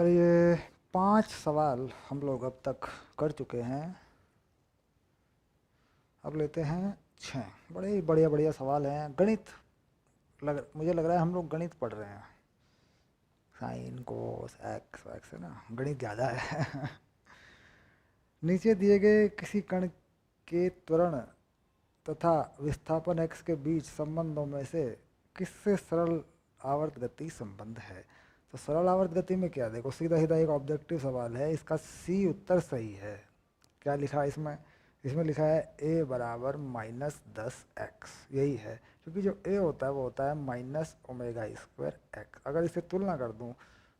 चलिए 5 सवाल हम लोग अब तक कर चुके हैं। अब लेते हैं 6। बड़े ही बढ़िया बढ़िया सवाल हैं। गणित मुझे लग रहा है हम लोग गणित पढ़ रहे हैं। साइन कोस एक्स वैक्स है ना, गणित ज़्यादा है। नीचे दिए गए किसी कण के त्वरण तथा विस्थापन एक्स के बीच संबंधों में से किससे सरल आवर्त गति संबंध है। तो सरल आवर्त गति में क्या, देखो सीधा सीधा एक ऑब्जेक्टिव सवाल है, इसका सी उत्तर सही है। क्या लिखा है इसमें? इसमें लिखा है a बराबर -10x, यही है। क्योंकि जो a होता है वो होता है -ओमेगा² x। अगर इसे तुलना कर दूं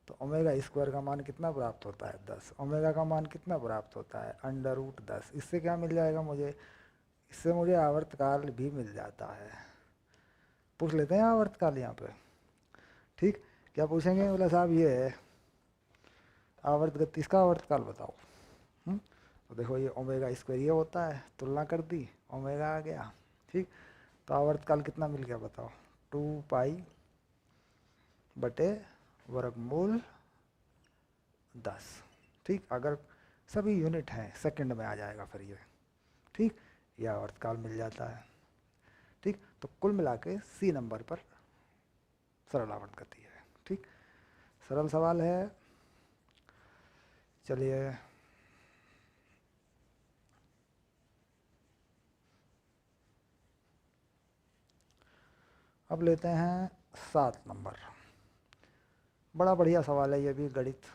तो ओमेगा² का मान कितना प्राप्त होता है 10, ओमेगा का मान कितना प्राप्त होता है √10। इससे क्या मिल जाएगा मुझे? इससे मुझे आवर्तकाल भी मिल जाता है। पूछ लेते हैं आवर्तकाल यहाँ पे। ठीक, क्या पूछेंगे? बोला साहब ये है आवर्त गति, इसका आवर्तकाल बताओ। तो देखो ये ओमेगा² ये होता है, तुलना कर दी, ओमेगा आ गया। ठीक, तो आवर्तकाल कितना मिल गया बताओ? 2π/वर्गमूल 10। ठीक, अगर सभी यूनिट हैं सेकंड में आ जाएगा फिर ये। ठीक, ये आवर्तकाल मिल जाता है। ठीक, तो कुल मिला के सी नंबर पर सरल आवर्त गति है। ठीक, सरल सवाल है। चलिए अब लेते हैं 7 नंबर। बड़ा बढ़िया सवाल है ये भी, गणित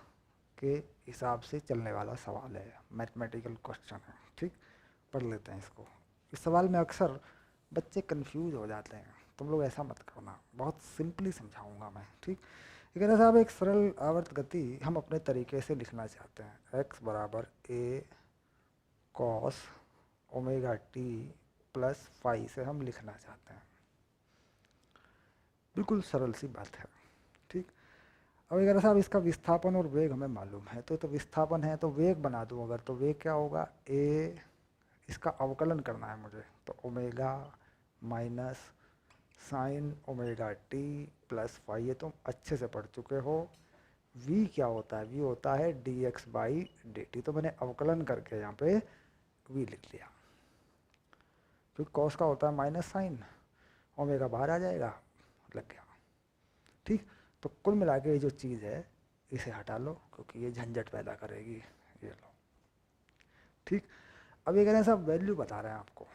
के हिसाब से चलने वाला सवाल है, मैथमेटिकल क्वेश्चन है। ठीक, पढ़ लेते हैं इसको। इस सवाल में अक्सर बच्चे कंफ्यूज हो जाते हैं, तुम लोग ऐसा मत करना, बहुत सिंपली समझाऊंगा मैं। ठीक, ये कह रहा साहब एक सरल आवर्त गति हम अपने तरीके से लिखना चाहते हैं। x बराबर a cos ω/t plus phi से हम लिखना चाहते हैं। बिल्कुल सरल सी बात है। ठीक, अब अगर साहब इसका विस्थापन और वेग हमें मालूम है, तो विस्थापन है तो वेग बना दूं अगर, तो वेग क्या होगा? a, इसका अवकलन करना है मुझे, तो omega minus sine ω/t plus phi. ये तुम अच्छे से पढ़ चुके हो। v क्या होता है? v होता है dx/dt। तो मैंने अवकलन करके यहाँ पे v लिख लिया। क्योंकि कॉस का होता है माइनस साइन, ओमेगा बाहर आ जाएगा, लग गया। ठीक, तो कुल मिला के ये जो चीज़ है इसे हटा लो, क्योंकि ये झंझट पैदा करेगी। ये लो। ठीक, अब ये कह रहे हैं साहब वैल्यू बता रहे हैं आपको,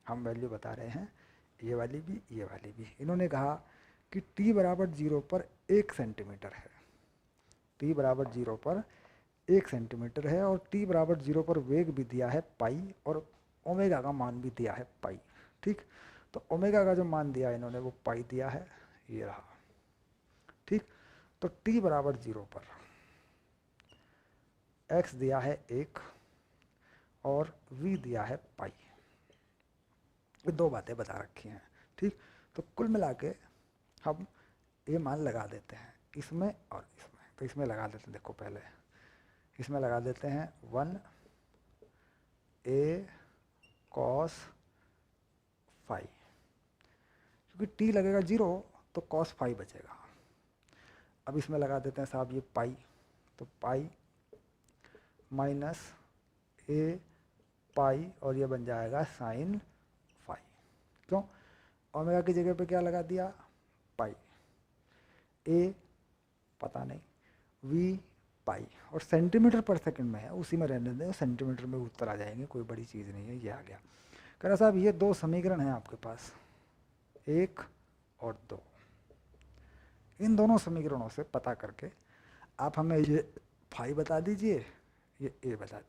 हम वैल्यू बता रहे हैं, ये वाली भी ये वाली भी। इन्होंने कहा कि t बराबर 0 पर 1 सेंटीमीटर है, t बराबर 0 पर 1 सेंटीमीटर है, और t बराबर 0 पर वेग भी दिया है पाई, और ओमेगा का मान भी दिया है पाई। ठीक, तो ओमेगा का जो मान दिया है इन्होंने वो पाई दिया है, ये रहा। ठीक, तो t बराबर 0 पर x दिया है 1 और v दिया है पाई। ये दो बातें बता रखी हैं। ठीक, तो कुल मिला के हम ये मान लगा देते हैं इसमें और इसमें। तो इसमें लगा देते हैं, देखो पहले इसमें लगा देते हैं 1a cos फाई, क्योंकि t लगेगा 0 तो cos फाई बचेगा। अब इसमें लगा देते हैं साहब ये पाई, तो पाई माइनस a पाई, और ये बन जाएगा साइन फाई। क्यों? ओमेगा की जगह पे क्या लगा दिया? पाई। a पता नहीं, v पाई, और सेंटीमीटर पर सेकंड में है, उसी में रहने दें, सेंटीमीटर में उत्तर आ जाएंगे, कोई बड़ी चीज़ नहीं है। ये आ गया। कह रहा साहब ये दो समीकरण हैं आपके पास, 1 और 2। इन दोनों समीकरणों से पता करके आप हमें ये फाई बता दीजिए, ये a बता।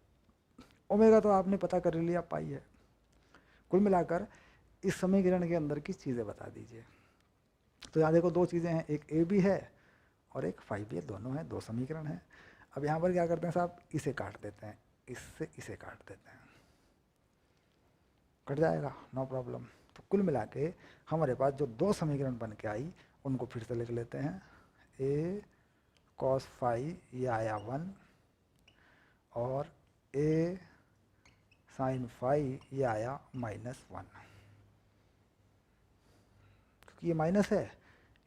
ओमेगा तो आपने पता कर लिया, पाई है। कुल मिलाकर इस समीकरण के अंदर की चीज़ें बता दीजिए। तो यहाँ देखो दो चीज़ें हैं, एक a भी है और एक फाई भी है, दोनों हैं, दो समीकरण हैं। अब यहाँ पर क्या करते हैं साहब, इसे काट देते हैं, इससे इसे काट देते हैं, कट जाएगा, नो प्रॉब्लम। तो कुल मिला के हमारे पास जो दो समीकरण बन के आई उनको फिर से लिख लेते हैं। a cos फाई ये आया 1, और a sin फाई ये आया -1। क्योंकि ये माइनस है,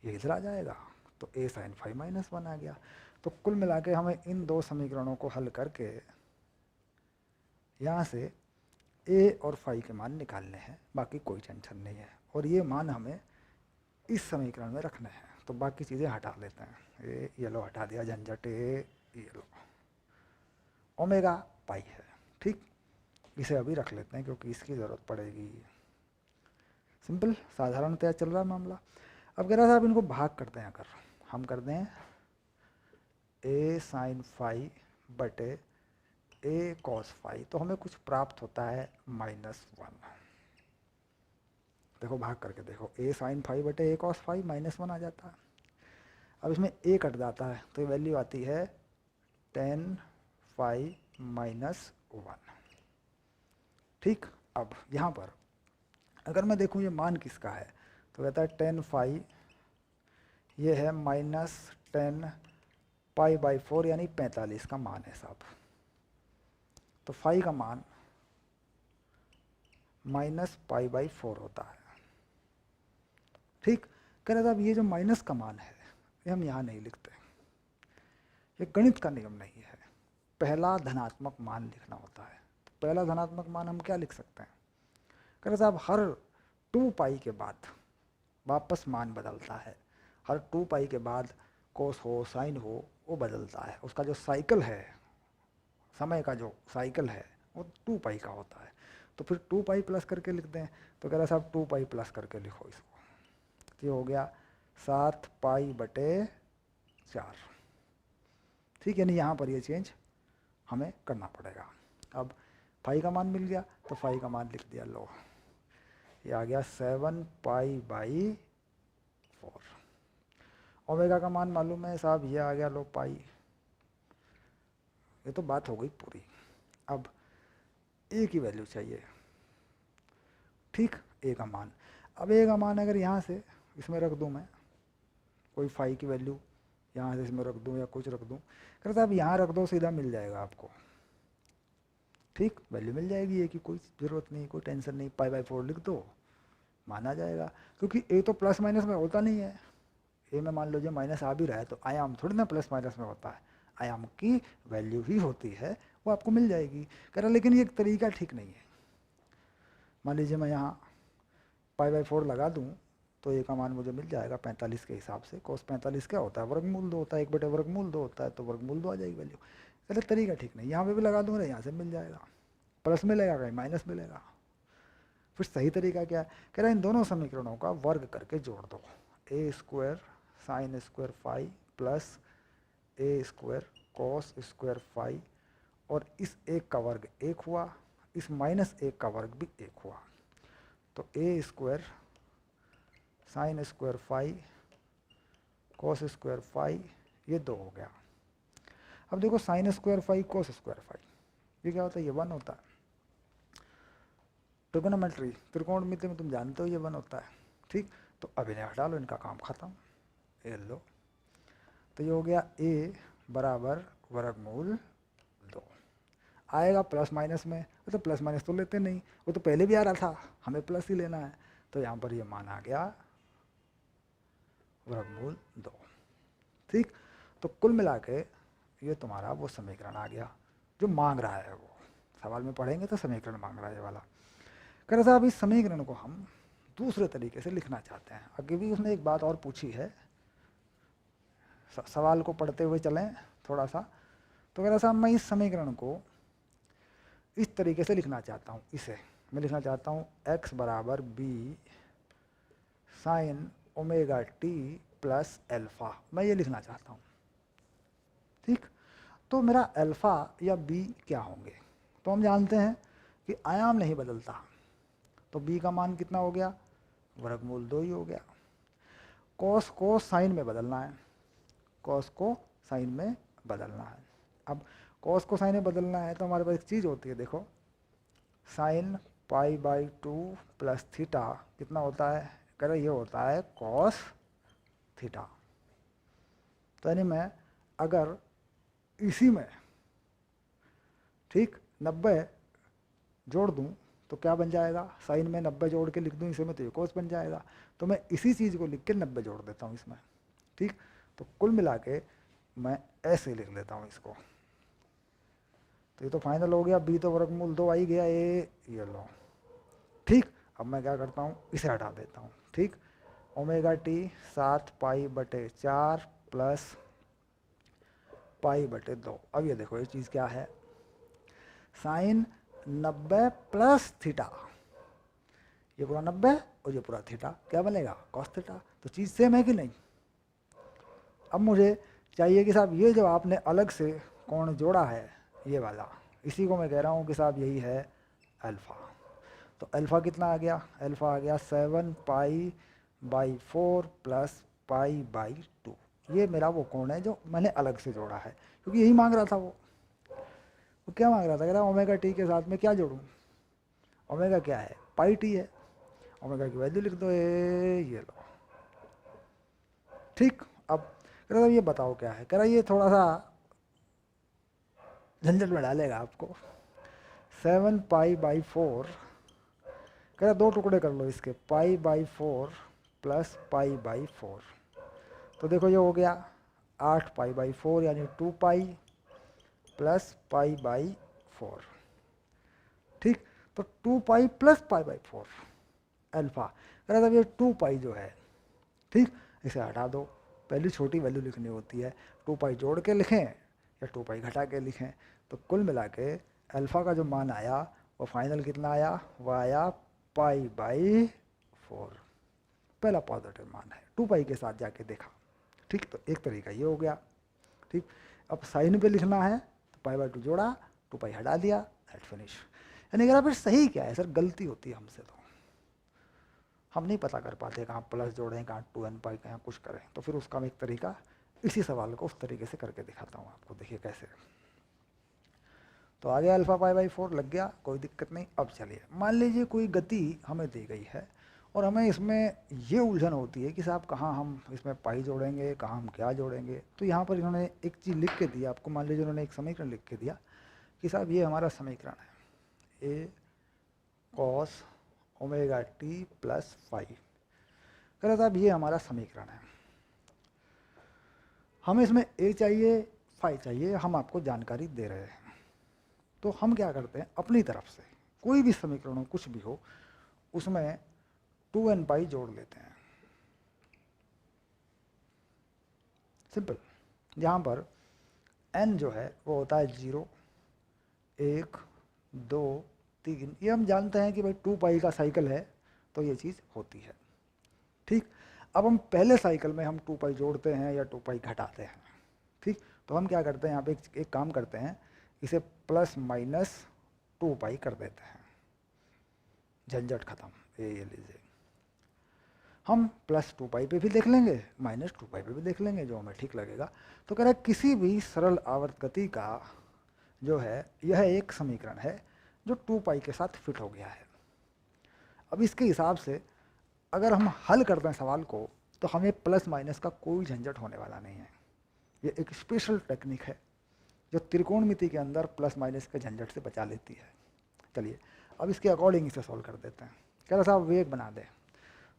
ये इधर आ जाएगा, तो a sin फाई -1 आ गया। तो कुल मिला के हमें इन दो समीकरणों को हल करके यहाँ से ए और फाई के मान निकालने हैं, बाकी कोई टेंशन नहीं है। और ये मान हमें इस समीकरण में रखने हैं, तो बाकी चीज़ें हटा लेते हैं। ये लो हटा दिया झंझट, ये लो ओमेगा पाई है, ठीक। इसे अभी रख लेते हैं क्योंकि इसकी ज़रूरत पड़ेगी। सिंपल साधारणतया चल रहा मामला। अब कह रहा था आप इनको भाग करते हैं, अगर हम कर दें ए साइन फाई बटे ए कॉस फाई, तो हमें कुछ प्राप्त होता है -1। देखो भाग करके देखो, ए साइन फाई बटे ए कॉस फाई -1 आ जाता है। अब इसमें ए कट जाता है तो ये वैल्यू आती है tan फाई -1, ठीक। अब यहाँ पर अगर मैं देखूँ ये मान किसका है, तो कहता है tan फाई, ये है -10 π/4 यानी 45 का मान है साहब। तो फाई का मान -π/4 होता है, ठीक। कह रहा था अब ये जो माइनस का मान है ये हम यहाँ नहीं लिखते, ये गणित का नियम नहीं है। पहला धनात्मक मान लिखना होता है। तो पहला धनात्मक मान हम क्या लिख सकते हैं, कह रहा था अब हर 2π के बाद वापस मान बदलता है। हर 2π के बाद कोस हो साइन हो वो बदलता है, उसका जो साइकिल है, समय का जो साइकिल है वो 2π का होता है। तो फिर 2π प्लस करके लिख दें, तो कह रहा साहब 2π प्लस करके लिखो इसको। तो ये हो गया 7π/4, ठीक। यानी यहाँ पर ये चेंज हमें करना पड़ेगा। अब फाई का मान मिल गया तो फाई का मान लिख दिया, लो ये आ गया 7π/4। ओमेगा का मान मालूम है साहब, ये आ गया लो पाई। ये तो बात हो गई पूरी। अब ए की वैल्यू चाहिए, ठीक। ए का मान, अब ए का मान अगर यहाँ से इसमें रख दूँ मैं, कोई फाई की वैल्यू यहाँ से इसमें रख दूँ या कुछ रख दूँ, कहता अब यहाँ रख दो सीधा मिल जाएगा आपको, ठीक। वैल्यू मिल जाएगी ए की, कोई ज़रूरत नहीं, कोई टेंशन नहीं। π/4 लिख दो, माना जाएगा। क्योंकि ए तो प्लस माइनस में होता नहीं है। ए में मान लो जो माइनस आ भी रहा है तो आयाम थोड़ी ना प्लस माइनस में होता है, आयाम की वैल्यू ही होती है, वो आपको मिल जाएगी। कह रहा लेकिन ये तरीका ठीक नहीं है। मान लीजिए मैं यहाँ π/4 लगा दूँ तो ए का मान मुझे मिल जाएगा 45 के हिसाब से। cos 45 क्या होता है, वर्गमूल 2 होता है, 1/वर्गमूल 2 होता है, तो वर्गमूल 2 आ जाएगी वैल्यू। कहते तरीका ठीक नहीं, यहाँ पे भी लगा दूँगा यहाँ से मिल जाएगा, प्लस मिलेगा कहीं माइनस मिलेगा। फिर सही तरीका क्या है, कह रहा है इन दोनों समीकरणों का वर्ग करके जोड़ दो। a² sin square phi plus a² cos square phi, और इस एक का वर्ग 1 हुआ, इस -1 का वर्ग भी 1 हुआ, तो a² sin square phi cos square phi ये 2 हो गया। अब देखो sin square phi cos square phi ये क्या होता है, ये 1 होता है। ट्रिगोनोमेट्री त्रिकोणमिति में तुम जानते हो ये 1 होता है, ठीक। तो अब इन्हें हटा लो, इनका काम खत्म, ये लो। तो ये हो गया a बराबर वर्गमूल 2। आएगा प्लस माइनस में, तो प्लस माइनस तो लेते नहीं, वो तो पहले भी आ रहा था, हमें प्लस ही लेना है। तो यहाँ पर ये मान आ गया वर्गमूल 2, ठीक। तो कुल मिला के ये तुम्हारा वो समीकरण आ गया जो मांग रहा है। वो सवाल में पढ़ेंगे तो समीकरण मांग रहा है ये वाला। कह रहा साहब इस समीकरण को हम दूसरे तरीके से लिखना चाहते हैं। आगे भी उसने एक बात और पूछी है, सवाल को पढ़ते हुए चलें थोड़ा सा। तो कह रहा साहब मैं इस समीकरण को इस तरीके से लिखना चाहता हूँ। इसे मैं लिखना चाहता हूँ x बराबर b sine omega t plus alpha, मैं ये लिखना चाहता हूँ, ठीक। तो मेरा अल्फा या b क्या होंगे, तो हम जानते हैं कि आयाम नहीं बदलता, तो b का मान कितना हो गया, वर्गमूल 2 ही हो गया। कॉस को साइन में बदलना है, कॉस को साइन में बदलना है। अब कॉस को साइन में बदलना है तो हमारे पास एक चीज़ होती है, देखो साइन π/2 प्लस थीटा कितना होता है, कह रहे ये होता है कॉस थीटा। तो यानी मैं अगर इसी में, ठीक, 90 जोड़ दूं तो क्या बन जाएगा, साइन में 90 जोड़ के लिख दूं इसे में तो ये कोस बन जाएगा। तो मैं इसी चीज़ को लिख के 90 जोड़ देता हूँ इसमें, ठीक। तो कुल मिला के मैं ऐसे लिख लेता हूँ इसको। तो ये तो फाइनल हो गया, बी तो वर्गमूल 2 आ ही गया, ये लो। ठीक, अब मैं क्या करता हूँ, इसे हटा देता हूँ। ठीक, ओमेगा टी 7 पाई/4 प्लस पाई/2। अब ये देखो ये चीज़ क्या है, साइन 90 प्लस थीटा, ये पूरा 90 और ये पूरा थीटा, क्या बनेगा, कॉस थीटा। तो चीज़ सेम है कि नहीं। अब मुझे चाहिए कि साहब ये जो आपने अलग से कोण जोड़ा है ये वाला, इसी को मैं कह रहा हूँ कि साहब यही है अल्फ़ा। तो अल्फ़ा कितना आ गया, अल्फ़ा आ गया 7 पाई/4 प्लस पाई/2। ये मेरा वो कोण है जो मैंने अलग से जोड़ा है, क्योंकि यही मांग रहा था वो क्या मांग रहा था, कह रहा ओमेगा टी के साथ में क्या जोड़ूँ। ओमेगा क्या है, पाई टी है, ओमेगा की वैल्यू लिख दो, ये लो। ठीक, अब कह रहा ये बताओ क्या है, कह रहा ये थोड़ा सा झंझट में डालेगा आपको। 7 पाई/4, कह रहा 2 टुकड़े कर लो इसके, पाई/4 प्लस पाई/4। तो देखो ये हो गया 8 पाई/4 यानी 2 पाई प्लस पाई/4। ठीक, तो 2 पाई प्लस पाई/4 अल्फा। कह रहा था ये 2 पाई जो है, ठीक, इसे हटा दो, पहली छोटी वैल्यू लिखनी होती है। 2 पाई जोड़ के लिखें या 2 पाई घटा के लिखें। तो कुल मिला के अल्फ़ा का जो मान आया वो फाइनल कितना आया, वो आया पाई/4। पहला पॉजिटिव मान है, 2 पाई के साथ जाके देखा। ठीक, तो एक तरीका ये हो गया। ठीक, अब साइन पे लिखना है तो पाई/2 जोड़ा, 2 पाई हटा दिया, एट फिनिश। यानी अगर फिर सही क्या है सर, गलती होती है हमसे, तो हम नहीं पता कर पाते कहाँ प्लस जोड़ें, कहाँ 2n पाई, कहाँ कुछ करें। तो फिर उसका मैं एक तरीका, इसी सवाल को उस तरीके से करके दिखाता हूँ आपको, देखिए कैसे। तो आ गया अल्फ़ा पाई/4 लग गया, कोई दिक्कत नहीं। अब चलिए मान लीजिए कोई गति हमें दी गई है और हमें इसमें ये उलझन होती है कि साहब कहाँ हम इसमें पाई जोड़ेंगे, कहाँ हम क्या जोड़ेंगे। तो यहाँ पर इन्होंने एक चीज़ लिख के दी आपको, मान लीजिए उन्होंने एक समीकरण लिख के दिया कि साहब ये हमारा समीकरण है, A cos omega t plus five. कह रहा साहब ये हमारा समीकरण है, हमें इसमें ए चाहिए, फाई चाहिए, हम आपको जानकारी दे रहे हैं। तो हम क्या करते हैं, अपनी तरफ से कोई भी समीकरण हो, कुछ भी हो, उसमें 2n पाई जोड़ लेते हैं। सिंपल, जहाँ पर n जो है वो होता है 0, 1, 2, 3। ये हम जानते हैं कि भाई 2 पाई का साइकिल है तो ये चीज़ होती है। ठीक, अब हम पहले साइकिल में हम 2 पाई जोड़ते हैं या 2 पाई घटाते हैं। ठीक, तो हम क्या करते हैं, यहाँ पे एक काम करते हैं, इसे प्लस माइनस 2 पाई कर देते हैं, झंझट खत्म। ये लीजिए, हम प्लस 2 पाई पे भी देख लेंगे, माइनस 2 पाई पे भी देख लेंगे, जो हमें ठीक लगेगा। तो कह रहा है किसी भी सरल आवर्त गति का जो है यह एक समीकरण है जो 2 पाई के साथ फिट हो गया है। अब इसके हिसाब से अगर हम हल करते हैं सवाल को तो हमें प्लस माइनस का कोई झंझट होने वाला नहीं है। ये एक स्पेशल टेक्निक है जो त्रिकोणमिति के अंदर प्लस माइनस के झंझट से बचा लेती है। चलिए अब इसके अकॉर्डिंग इसे सॉल्व कर देते हैं। कह रहा साहब वेग बना दे,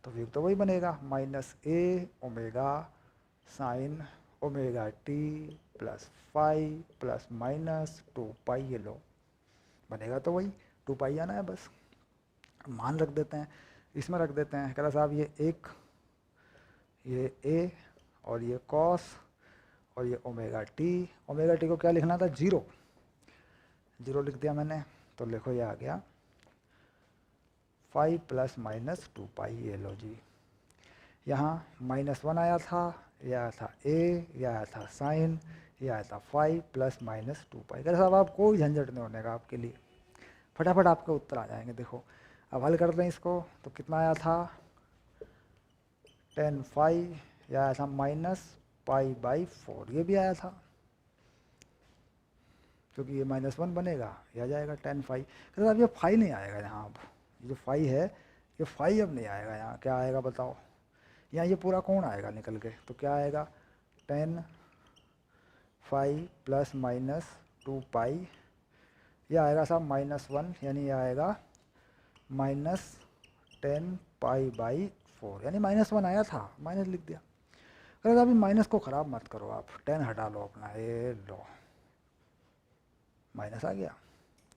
तो वेग तो वही बनेगा, minus A omega sine omega t plus five plus minus 2 pi, ये लो बनेगा तो वही 2 पाई आना है बस। मान रख देते हैं, इसमें रख देते हैं। कह रहा साहब ये एक, ये ए और ये कॉस और ये ओमेगा टी को क्या लिखना था, 0 लिख दिया मैंने। तो लिखो ये आ गया 5 प्लस माइनस 2 पाई, ये लो जी। यहाँ -1 आया था, ये आया था ए, ये आया था साइन, ये आया था 5 प्लस माइनस 2 पाई। कह रहा साहब आप कोई झंझट नहीं होने का आपके लिए, फटाफट आपके उत्तर आ जाएंगे। देखो अब हल करते हैं इसको, तो कितना आया था 10 पाई, यह आया था -पाई/4, ये भी आया था, क्योंकि ये -1 बनेगा, यह आ जाएगा 10 पाई। तो अब ये फाई नहीं आएगा यहाँ, अब ये जो फाई है ये फाई अब नहीं आएगा यहाँ, क्या आएगा बताओ, यहाँ ये पूरा कोण आएगा निकल के। तो क्या आएगा 10 पाई प्लस माइनस 2 पाई, यह आएगा साहब -1, यानी यह आएगा -10 पाई/4, यानी -1 आया था, माइनस लिख दिया। अगर अभी माइनस को ख़राब मत करो, आप 10 हटा लो अपना, ये लो माइनस आ गया,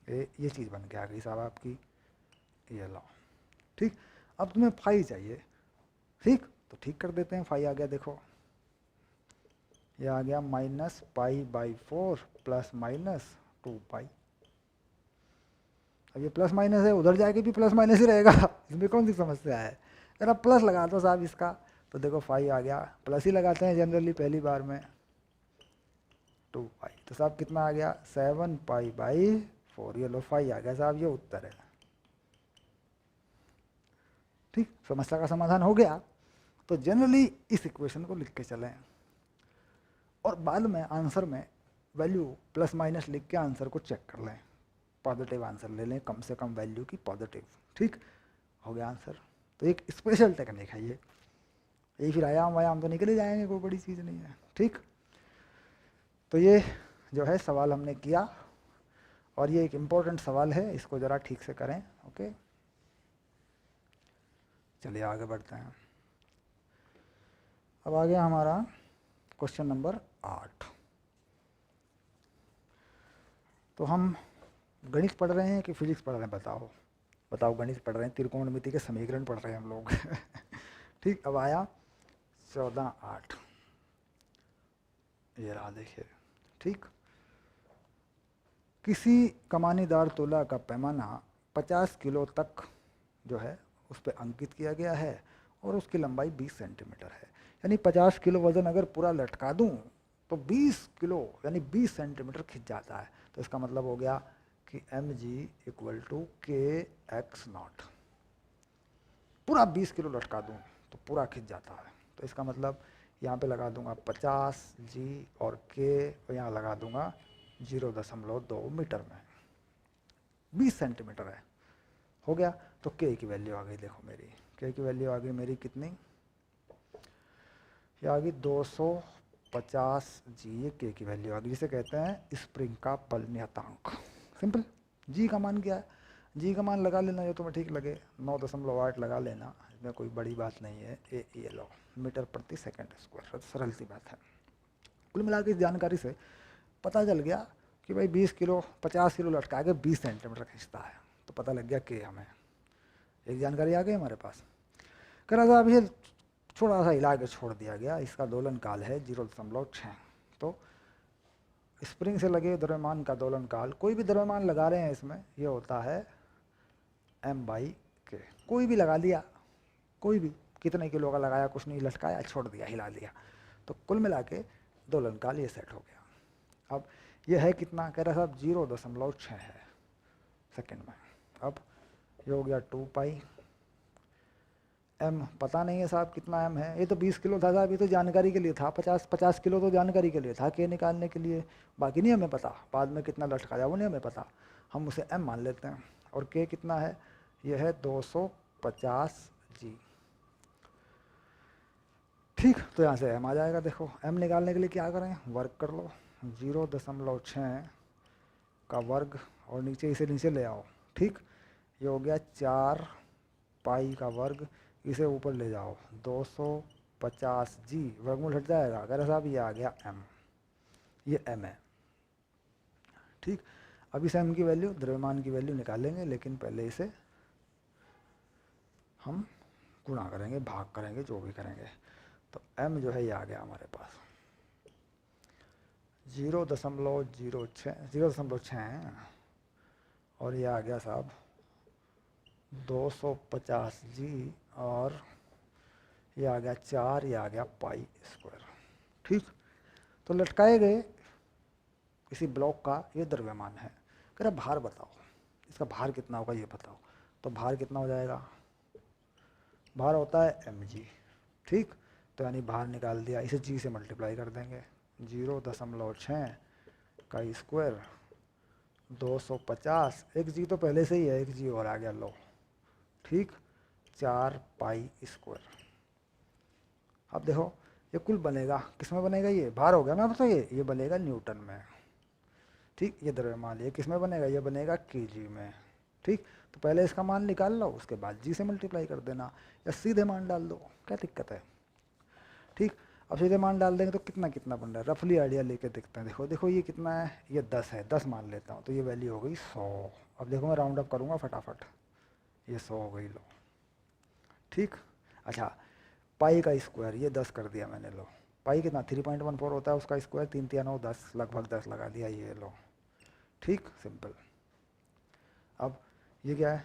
ये चीज़ बन के आ गई साहब आपकी, ये लो। ठीक, अब तुम्हें फाई चाहिए, ठीक, तो ठीक कर देते हैं, फाई आ गया, देखो ये आ गया -π/4 प्लस माइनस 2π। अब ये प्लस माइनस है, उधर जाके भी प्लस माइनस ही रहेगा इसमें कौन सी समस्या है। अगर आप प्लस लगा दो साहब इसका, तो देखो फाई आ गया, प्लस ही लगाते हैं जनरली पहली बार में, 2π, तो साहब कितना आ गया 7π/4, ये लो फाई आ गया साहब, ये उत्तर है। ठीक, समस्या का समाधान हो गया। तो जनरली इस इक्वेशन को लिख के चलें, और बाद में आंसर में वैल्यू प्लस माइनस लिख के आंसर को चेक कर लें, पॉजिटिव आंसर ले लें, कम से कम वैल्यू की पॉजिटिव। ठीक, हो गया आंसर। तो एक स्पेशल टेक्निक है ये फिर आयाम वायाम तो निकल ही जाएंगे, कोई बड़ी चीज़ नहीं है। ठीक, तो ये जो है सवाल हमने किया, और ये एक इम्पोर्टेंट सवाल है, इसको ज़रा ठीक से करें। ओके, चलिए आगे बढ़ते हैं। अब आ गया हमारा क्वेश्चन नंबर 8। तो हम गणित पढ़ रहे हैं कि फिजिक्स पढ़ रहे हैं, बताओ बताओ। गणित पढ़ रहे हैं, त्रिकोणमिति के समीकरण पढ़ रहे हैं हम लोग ठीक, अब आया 14/8, ये रहा देखिए। ठीक, किसी कमानीदार तुला का पैमाना 50 किलो तक जो है उस पर अंकित किया गया है, और उसकी लंबाई 20 सेंटीमीटर है। यानी 50 किलो वजन अगर पूरा लटका दूं तो 20 किलो यानी 20 सेंटीमीटर खिंच जाता है। तो इसका मतलब हो गया कि mg = kx0। पूरा 20 किलो लटका दूं तो पूरा खिंच जाता है। तो इसका मतलब यहाँ पे लगा दूंगा 50 g और k, और यहाँ लगा दूंगा 0.2 मीटर में, 20 सेंटीमीटर है, हो गया। तो k की वैल्यू आ गई, देखो मेरी k की वैल्यू आ गई मेरी कितनी, ये आ गई 250 g, ये k की वैल्यू आ गई, जिसे कहते हैं स्प्रिंग का बल नियतांक। सिंपल, g का मान क्या है, g का मान लगा लेना जो तुम्हें ठीक लगे, 9.8 लगा लेना, इसमें कोई बड़ी बात नहीं है। ये लो मीटर प्रति सेकंड स्क्वायर, सरल सी बात है। कुल मिला के इस जानकारी से पता चल गया कि भाई 20 किलो 50 किलो लटका के 20 सेंटीमीटर खींचता है, तो पता लग गया कि हमें एक जानकारी आ गई हमारे पास। करा था अभी थोड़ा सा हिला के छोड़ दिया गया, इसका दोलन काल है 0.6। तो स्प्रिंग से लगे द्रव्यमान का दोलन काल, कोई भी द्रव्यमान लगा रहे हैं इसमें, ये होता है m/k, कोई भी लगा दिया, कोई भी, कितने किलो का लगाया, कुछ नहीं, लटकाया, छोड़ दिया, हिला दिया, तो कुल मिला के दोलन काल ये सेट हो गया। अब ये है कितना, कह रहा साहब 0.6 है सेकंड में। अब ये हो गया 2π, m पता नहीं है साहब कितना m है, ये तो 20 किलो था साहब, ये तो जानकारी के लिए था, 50 किलो तो जानकारी के लिए था, k निकालने के लिए, बाकी नहीं हमें पता, बाद में कितना लटकाया वो नहीं हमें पता, हम उसे m मान लेते हैं। और k कितना है, ये है 250 g। ठीक, तो यहाँ से m आ जाएगा। देखो m निकालने के लिए क्या करें, वर्ग कर लो, 0.6 का वर्ग, और नीचे इसे नीचे ले आओ। ठीक, ये हो गया 4π का वर्ग, इसे ऊपर ले जाओ, 250 g, वर्गमूल हट जाएगा, अगर साहब ये आ गया m, ये m है। ठीक, अब इस m की वैल्यू, द्रव्यमान की वैल्यू निकालेंगे, लेकिन पहले इसे हम गुणा करेंगे, भाग करेंगे, जो भी करेंगे। तो m जो है ये आ गया हमारे पास 0.06, और ये आ गया साहब 250 g, और ये आ गया 4, ये आ गया π²। ठीक, तो लटकाए गए किसी ब्लॉक का ये द्रव्यमान है। कह रहा भार बताओ, इसका भार कितना होगा ये बताओ। तो भार कितना हो जाएगा, भार होता है mg। ठीक, तो यानी भार निकाल दिया, इसे g से मल्टीप्लाई कर देंगे, 0.6 का स्क्वायर 250, एक g तो पहले से ही है, एक g और आ गया लो। ठीक, 4π²। अब देखो ये कुल बनेगा, किस में बनेगा, ये भार हो गया ना, तो ये बनेगा न्यूटन में। ठीक, ये द्रव्यमान ये किस में बनेगा, ये बनेगा kg में। ठीक, तो पहले इसका मान निकाल लो, उसके बाद g से मल्टीप्लाई कर देना, या सीधे मान डाल दो, क्या दिक्कत है। ठीक, अब सीधे मान डाल देंगे तो कितना कितना बन रहा है, रफली आइडिया लेके देखते हैं। देखो देखो ये कितना है, ये 10 है, 10 मान लेता हूँ तो ये वैल्यू हो गई 100। अब देखो मैं राउंड अप करूँगा फटाफट, ये 100 हो गई लो, ठीक। अच्छा, पाई का स्क्वायर ये 10 कर दिया मैंने, लो पाई कितना 3.14 होता है, उसका स्क्वायर 3 3 9 10, लगभग 10 लगा दिया, ये लो, ठीक सिंपल। अब ये क्या है,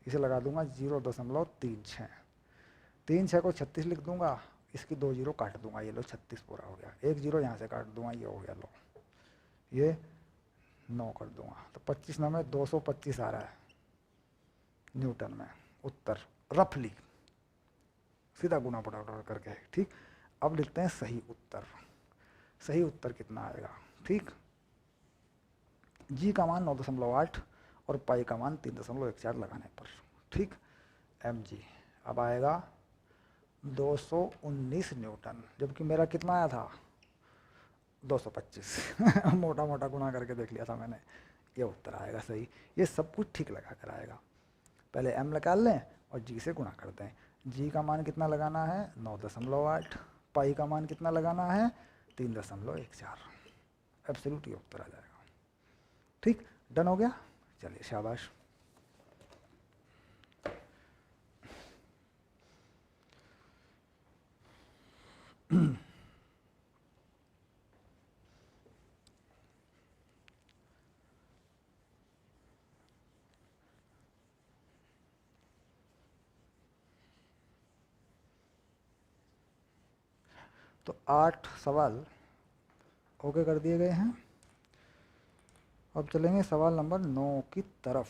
इसे लगा दूंगा 0.36, 3 6 को 36 लिख दूंगा, इसकी 2 जीरो काट दूंगा, ये लो 36 पूरा हो गया, एक जीरो यहाँ से काट दूंगा, ये हो गया लो, ये 9 कर दूंगा तो 25 9 में 225 आ रहा है न्यूटन में उत्तर, रफली सीधा गुना बटा करके, ठीक। अब लिखते हैं सही उत्तर, सही उत्तर कितना आएगा, ठीक। जी का मान 9.8 और पाई का मान 3.14 लगाने पर, ठीक। एम जी अब आएगा 219 न्यूटन, जबकि मेरा कितना आया था 225 मोटा मोटा गुणा करके देख लिया था मैंने, ये उत्तर आएगा सही। ये सब कुछ ठीक लगा कर आएगा, पहले एम निकाल लें और जी से गुणा कर दें। जी का मान कितना लगाना है 9.8, पाई का मान कितना लगाना है 3.14, एब्सोल्यूट ये उत्तर आ जाएगा, ठीक। डन हो गया, चलिए शाबाश। तो 8 सवाल ओके कर दिए गए हैं। अब चलेंगे सवाल नंबर 9 की तरफ।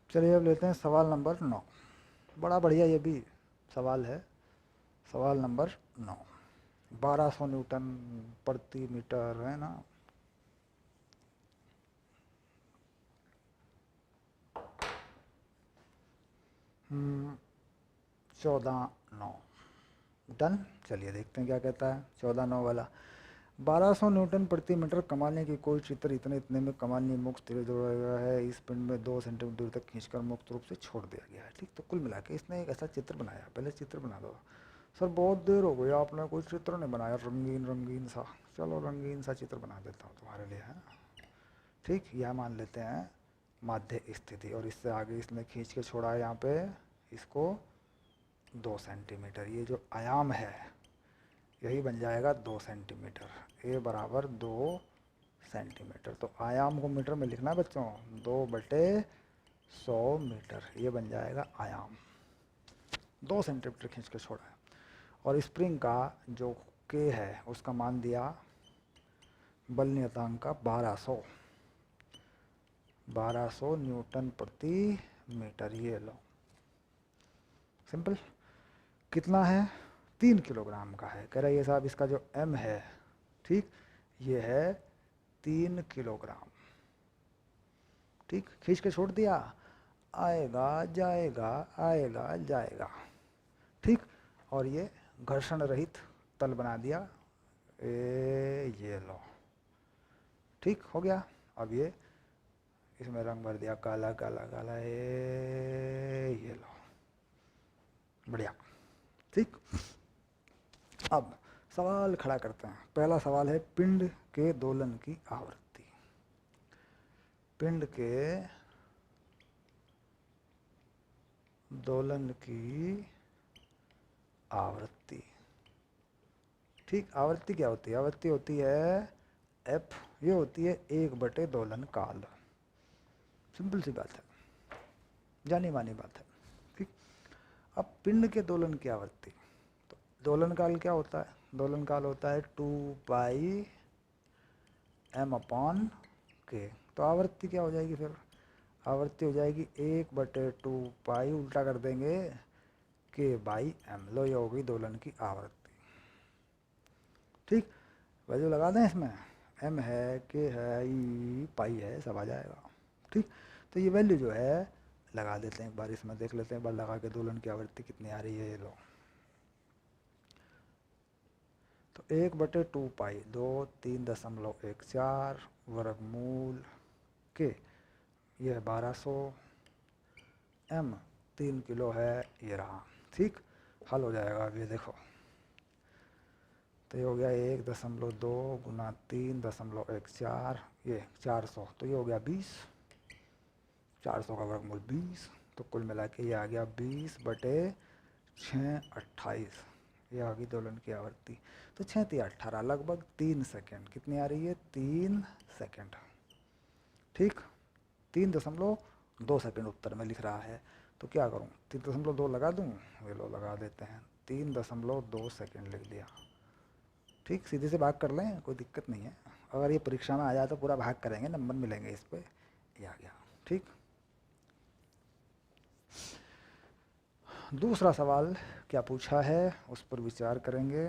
चलिए अब लेते हैं सवाल नंबर 9, बड़ा बढ़िया ये भी सवाल है। सवाल नंबर 9, 1200 न्यूटन प्रति मीटर है ना। 14 9 डन। चलिए देखते हैं क्या कहता है 14 9 वाला। 1200 न्यूटन प्रति मीटर कमाने की कोई चित्र इतने इतने में कमानी मुक्त धीरे जोड़ा गया है, इस पिंड में 2 सेंटीमीटर दूर तक खींचकर मुक्त रूप से छोड़ दिया गया है, ठीक। तो कुल मिला के इसने एक ऐसा चित्र बनाया, पहले चित्र बना दो। सर बहुत देर हो गई आपने कोई चित्र नहीं बनाया रंगीन रंगीन सा, चलो रंगीन सा चित्र बना देता हूँ तुम्हारे लिए, है ठीक। यह मान लेते हैं माध्य स्थिति, और इससे आगे इसने खींच के छोड़ा है यहाँ पे इसको 2 सेंटीमीटर, ये जो आयाम है यही बन जाएगा 2 सेंटीमीटर, ए बराबर 2 सेंटीमीटर। तो आयाम को मीटर में लिखना है बच्चों, 2/100 मीटर, ये बन जाएगा आयाम, 2 सेंटीमीटर खींच के छोड़ा है। और स्प्रिंग का जो के है उसका मान दिया बल नियतांक का 1200 न्यूटन प्रति मीटर, ये लो सिंपल। कितना है 3 किलोग्राम का है, कह रहा है ये साहब इसका जो m है, ठीक, ये है 3 किलोग्राम, ठीक। खींच के छोड़ दिया, आएगा जाएगा आएगा जाएगा, ठीक। और ये घर्षण रहित तल बना दिया, ये लो, ठीक हो गया। अब ये इसमें रंग भर दिया काला काला काला, ये लो बढ़िया, ठीक। अब सवाल खड़ा करते हैं। पहला सवाल है पिंड के दोलन की आवृत्ति। पिंड के दोलन की आवृत्ति, ठीक। आवृत्ति क्या होती है, आवृत्ति होती है एफ, ये होती है 1/2 दोलन काल, सिंपल सी बात है, जानी मानी बात है, ठीक। अब पिंड के दोलन की आवृत्ति, तो दोलन काल क्या होता है, दोलन काल होता है 2 πm/k। तो आवृत्ति क्या हो जाएगी फिर, आवृत्ति हो जाएगी 1/2 पाई, उल्टा कर देंगे k/m, लो ये हो गई दोलन की आवृत्ति, ठीक। वैल्यू लगा दें इसमें, m है k है ई पाई है, सब आ जाएगा, ठीक। तो ये वैल्यू जो है लगा देते हैं एक बार, इसमें देख लेते हैं एक बार लगा के दोलन की आवृत्ति कितनी आ रही है, ये लो तो 1/2 पाई 2 3.14 वर्गमूल के, ये 1200 m 3 किलो है, ये रहा। ठीक, हल हो जाएगा अब ये देखो। तो ये हो गया 1.2 गुना 3.14, ये 400, तो ये हो गया 20, 400 का वर्गमूल 20। तो कुल मिला के ये आ गया 20/6 28, ये आ गई दोलन की आवृत्ति। तो 6 3 18, लगभग 3 सेकेंड। कितनी आ रही है? 3 सेकेंड। ठीक, 3.2 सेकेंड उत्तर में लिख रहा है। तो क्या करूँ, 3.2 लगा दूँ? वे लो लगा देते हैं, 3.2 सेकेंड लिख दिया। ठीक, सीधे से भाग कर लें, कोई दिक्कत नहीं है। अगर ये परीक्षा में आ जाए तो पूरा भाग करेंगे, नंबर मिलेंगे इस पे। ये आ गया। ठीक, दूसरा सवाल क्या पूछा है उस पर विचार करेंगे।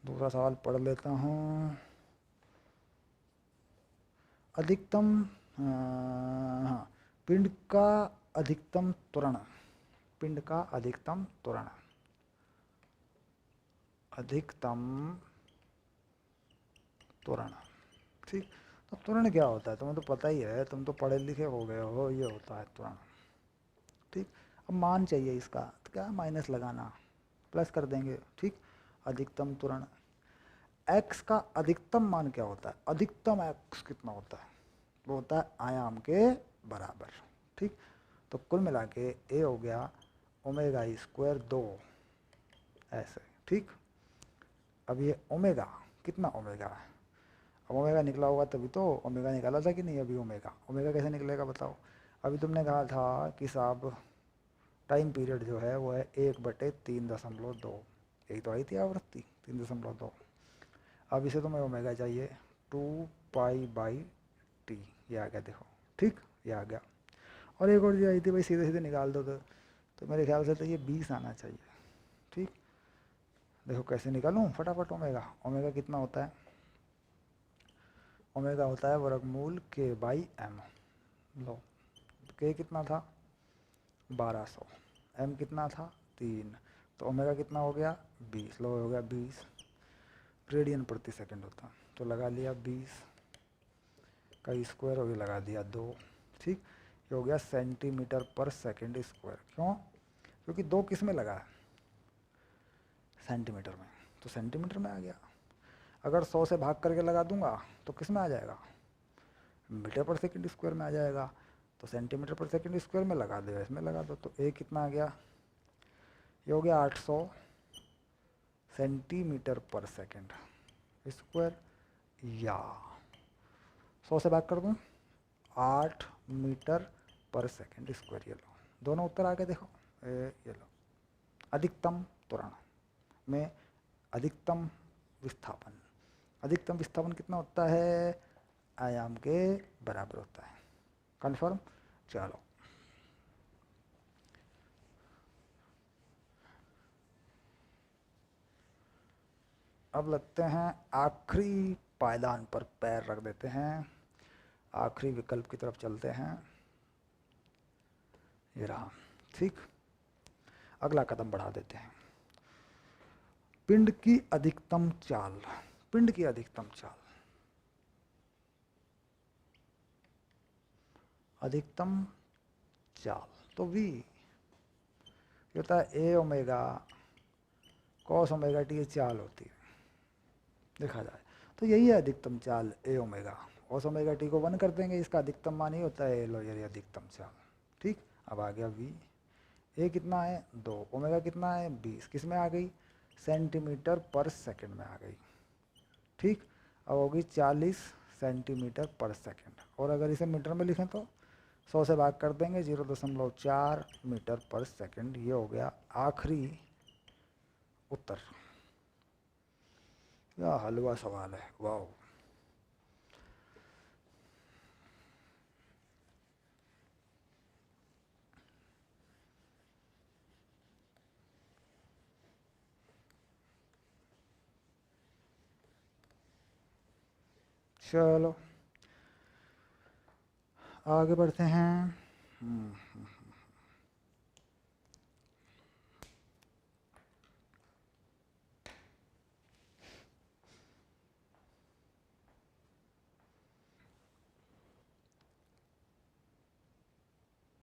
दूसरा सवाल पढ़ लेता हूँ। अधिकतम हाँ, पिंड का अधिकतम त्वरण, पिंड का अधिकतम त्वरण, अधिकतम त्वरण। ठीक, तो त्वरण क्या होता है तुम्हें तो पता ही है, तुम तो पढ़े लिखे हो गए हो, ये होता है त्वरण। ठीक, अब मान चाहिए इसका, तो क्या माइनस लगाना, प्लस कर देंगे। ठीक, अधिकतम त्वरण, x का अधिकतम मान क्या होता है? अधिकतम x कितना होता है? वो होता है आयाम के बराबर। ठीक, तो कुल मिला के a हो गया ओमेगा स्क्वायर 2 ऐसे। ठीक, अब ये ओमेगा, कितना ओमेगा है? अब ओमेगा निकला होगा तभी तो, ओमेगा निकाला था कि नहीं अभी? ओमेगा, ओमेगा कैसे निकलेगा बताओ? अभी तुमने कहा था कि साहब टाइम पीरियड जो है वो है 1/3.2, यही तो आई थी आवृत्ति 3.2। अब इसे तुम्हें ओमेगा चाहिए 2 पाई/t, ये आ गया देखो। ठीक, ये आ गया। और एक और जो आई थी भाई, सीधे सीधे निकाल दो तो मेरे ख्याल से तो ये 20 आना चाहिए। ठीक, देखो कैसे निकालूं फटाफट। ओमेगा, ओमेगा कितना होता है? ओमेगा होता है वर्गमूल k/m। लो, k कितना था? 1200, m कितना था? 3, तो ओमेगा कितना हो गया? 20। लो हो गया 20 रेडियन प्रति सेकंड होता। तो लगा लिया 20 का स्क्वायर, हो गया लगा दिया 2। ठीक, ये हो गया सेंटीमीटर पर सेकंड स्क्वायर। क्यों? क्योंकि 2 किस में लगा है? सेंटीमीटर में, तो सेंटीमीटर में आ गया। अगर 100 से भाग करके लगा दूंगा तो किस में आ जाएगा? मीटर पर सेकंड स्क्वायर में आ जाएगा। तो सेंटीमीटर पर सेकंड स्क्वायर में लगा दो, इसमें लगा दो, तो a कितना आ गया? ये हो गया 800 सेंटीमीटर पर सेकंड स्क्वायर, या 100 से भाग कर दूं, 8 मीटर पर सेकंड स्क्वायर। ये लो, दोनों उत्तर आ गए देखो। ये लो, अधिकतम त्वरण में अधिकतम विस्थापन, अधिकतम विस्थापन कितना होता है? आयाम के बराबर होता है। कन्फर्म? चलो, अब लगते हैं आखिरी पायदान पर पैर रख देते हैं, आखिरी विकल्प की तरफ चलते हैं। ये रहा। ठीक, अगला कदम बढ़ा देते हैं। पिंड की अधिकतम चाल, पिंड की अधिकतम चाल, अधिकतम चाल, तो v ये होता है a omega cos omega T, ये चाल होती है देखा जाए तो। यही है अधिकतम चाल a omega. Cos omega T को 1 कर देंगे, इसका अधिकतम मान ही होता है लो, ये अधिकतम चाल। ठीक, अब आ गया v, a कितना है? 2, ओमेगा कितना है? 20, किस में आ गई? सेंटीमीटर पर सेकंड में आ गई। ठीक, अब होगी 40 सेंटीमीटर पर सेकंड, और अगर इसे मीटर में लिखें तो 100 से भाग कर देंगे, 0.4 मीटर पर सेकंड। ये हो गया आखिरी उत्तर। क्या हलवा सवाल है, वाह। चलो आगे बढ़ते हैं।